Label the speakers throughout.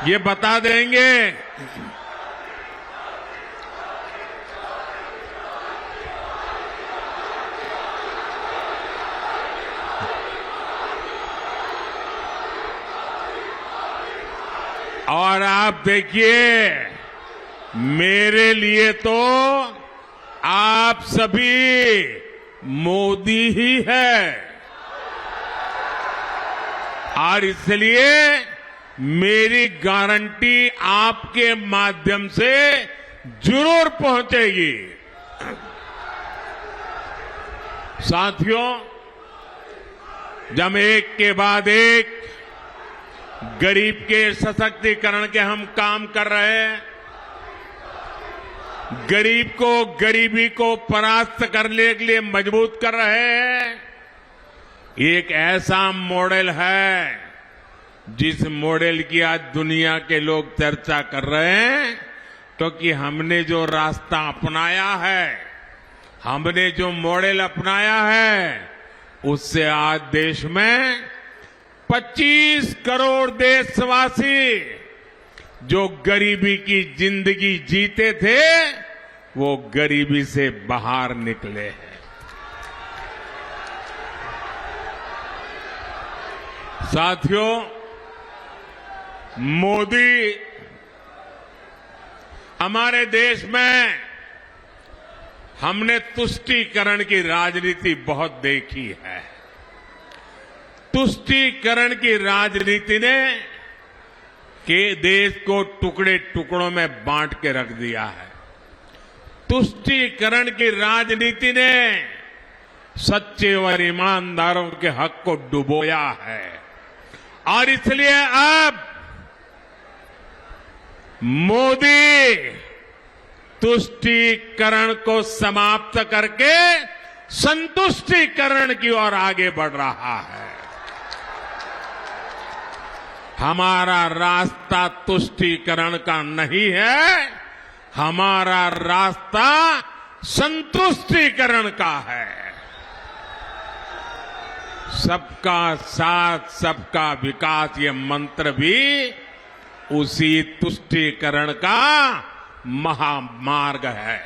Speaker 1: ये बता देंगे। और आप देखिए, मेरे लिए तो आप सभी मोदी ही है, और इसलिए मेरी गारंटी आपके माध्यम से जरूर पहुंचेगी। साथियों, जब एक के बाद एक गरीब के सशक्तिकरण के हम काम कर रहे हैं, गरीब को गरीबी को परास्त करने के लिए मजबूत कर रहे हैं, एक ऐसा मॉडल है जिस मॉडल की आज दुनिया के लोग चर्चा कर रहे हैं, क्योंकि हमने जो रास्ता अपनाया है, हमने जो मॉडल अपनाया है, उससे आज देश में 25 करोड़ देशवासी जो गरीबी की जिंदगी जीते थे, वो गरीबी से बाहर निकले हैं। साथियों, मोदी हमारे देश में हमने तुष्टीकरण की राजनीति बहुत देखी है। तुष्टीकरण की राजनीति ने के देश को टुकड़े टुकड़ों में बांट के रख दिया है। तुष्टीकरण की राजनीति ने सच्चे और ईमानदारों के हक को डुबोया है, और इसलिए अब मोदी तुष्टीकरण को समाप्त करके संतुष्टीकरण की ओर आगे बढ़ रहा है। हमारा रास्ता तुष्टीकरण का नहीं है, हमारा रास्ता संतुष्टीकरण का है। सबका साथ, सबका विकास, ये मंत्र भी उसी तुष्टीकरण का महामार्ग है।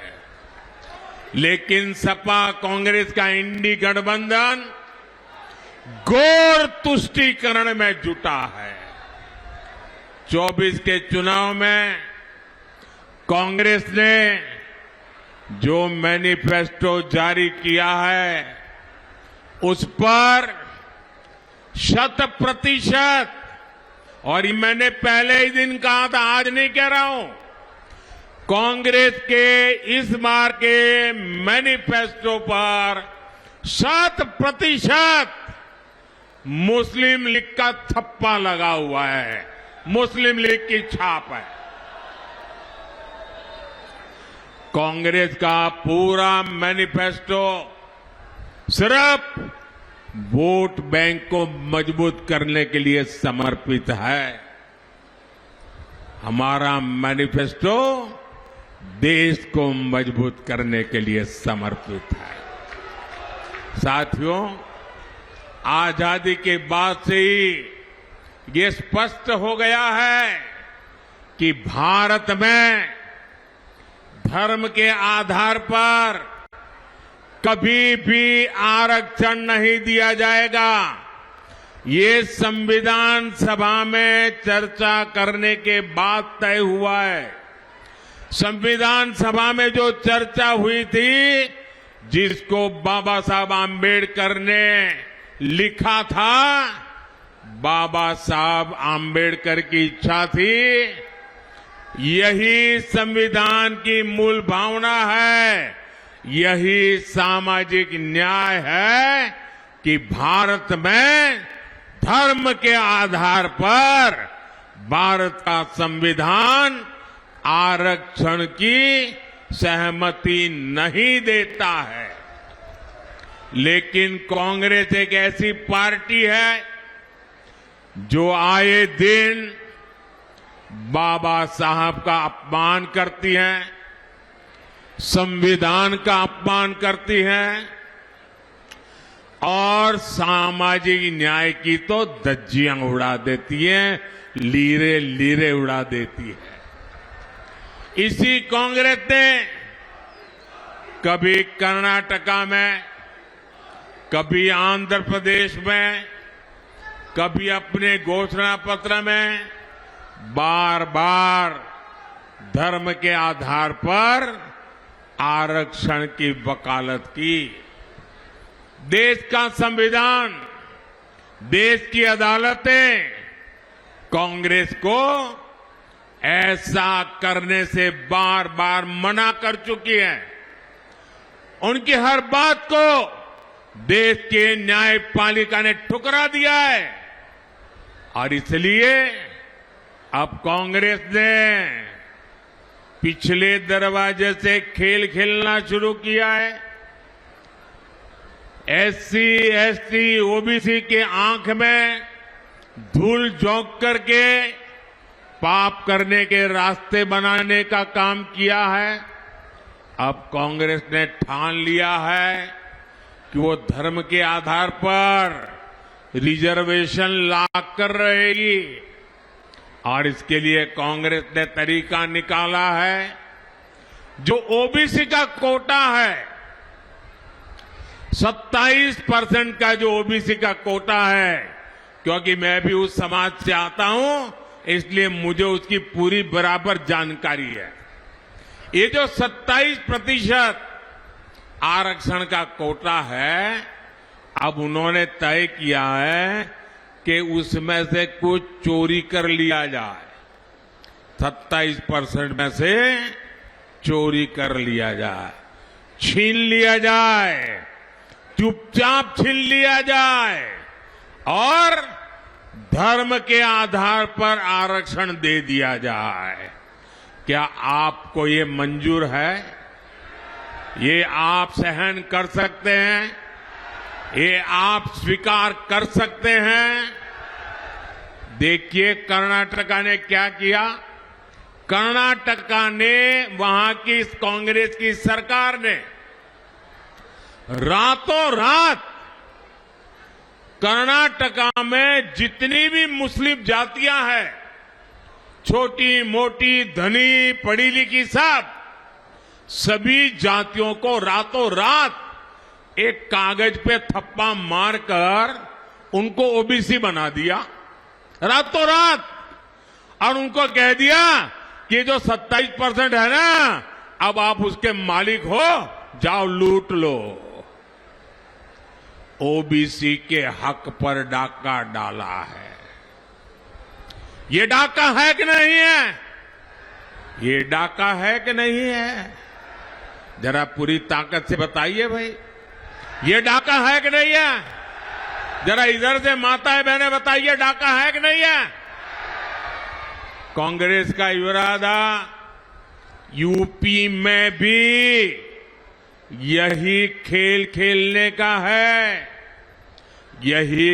Speaker 1: लेकिन सपा कांग्रेस का इंडी गठबंधन घोर तुष्टीकरण में जुटा है। 24 के चुनाव में कांग्रेस ने जो मैनिफेस्टो जारी किया है, उस पर 100%, और मैंने पहले ही दिन कहा था, आज नहीं कह रहा हूं, कांग्रेस के इस बार के मैनिफेस्टो पर 100% मुस्लिम लीग का थप्पा लगा हुआ है, मुस्लिम लीग की छाप है। कांग्रेस का पूरा मैनिफेस्टो सिर्फ वोट बैंक को मजबूत करने के लिए समर्पित है। हमारा मैनिफेस्टो देश को मजबूत करने के लिए समर्पित है। साथियों, आजादी के बाद से ही ये स्पष्ट हो गया है कि भारत में धर्म के आधार पर कभी भी आरक्षण नहीं दिया जाएगा। ये संविधान सभा में चर्चा करने के बाद तय हुआ है। संविधान सभा में जो चर्चा हुई थी, जिसको बाबा साहब आम्बेडकर ने लिखा था, बाबा साहब आम्बेडकर की इच्छा थी, यही संविधान की मूल भावना है, यही सामाजिक न्याय है कि भारत में धर्म के आधार पर भारत का संविधान आरक्षण की सहमति नहीं देता है। लेकिन कांग्रेस एक ऐसी पार्टी है जो आए दिन बाबा साहब का अपमान करती है, संविधान का अपमान करती है, और सामाजिक न्याय की तो धज्जियां उड़ा देती है, लीरे लीरे उड़ा देती है। इसी कांग्रेस ने कभी कर्नाटका में, कभी आंध्र प्रदेश में, कभी अपने घोषणा पत्र में बार बार धर्म के आधार पर आरक्षण की वकालत की। देश का संविधान, देश की अदालतें कांग्रेस को ऐसा करने से बार बार मना कर चुकी है। उनकी हर बात को देश के न्यायपालिका ने ठुकरा दिया है और इसलिए अब कांग्रेस ने पिछले दरवाजे से खेल खेलना शुरू किया है। एससी, एसटी, ओबीसी के आंख में धूल झोंक करके पाप करने के रास्ते बनाने का काम किया है। अब कांग्रेस ने ठान लिया है कि वो धर्म के आधार पर रिजर्वेशन लाकर रहेगी और इसके लिए कांग्रेस ने तरीका निकाला है। जो ओबीसी का कोटा है, 27% का जो ओबीसी का कोटा है, क्योंकि मैं भी उस समाज से आता हूं इसलिए मुझे उसकी पूरी बराबर जानकारी है। ये जो 27% आरक्षण का कोटा है, अब उन्होंने तय किया है कि उसमें से कुछ चोरी कर लिया जाए। 27% में से चोरी कर लिया जाए, छीन लिया जाए, चुपचाप छीन लिया जाए और धर्म के आधार पर आरक्षण दे दिया जाए। क्या आपको ये मंजूर है? ये आप सहन कर सकते हैं? ये आप स्वीकार कर सकते हैं? देखिए कर्नाटका ने क्या किया। कर्नाटका ने, वहां की कांग्रेस की सरकार ने रातों रात कर्नाटका में जितनी भी मुस्लिम जातियां हैं, छोटी मोटी, धनी, पढ़ी लिखी, सब सभी जातियों को रातों रात एक कागज पे थप्पा मारकर उनको ओबीसी बना दिया, रातों रात। और उनको कह दिया कि जो 27% है ना, अब आप उसके मालिक हो, जाओ लूट लो। ओबीसी के हक पर डाका डाला है। ये डाका है कि नहीं है? ये डाका है कि नहीं है? जरा पूरी ताकत से बताइए भाई, ये डाका है कि नहीं है? जरा इधर से माताएं बहनें बताइए, डाका है कि नहीं है? कांग्रेस का इरादा यूपी में भी यही खेल खेलने का है, यही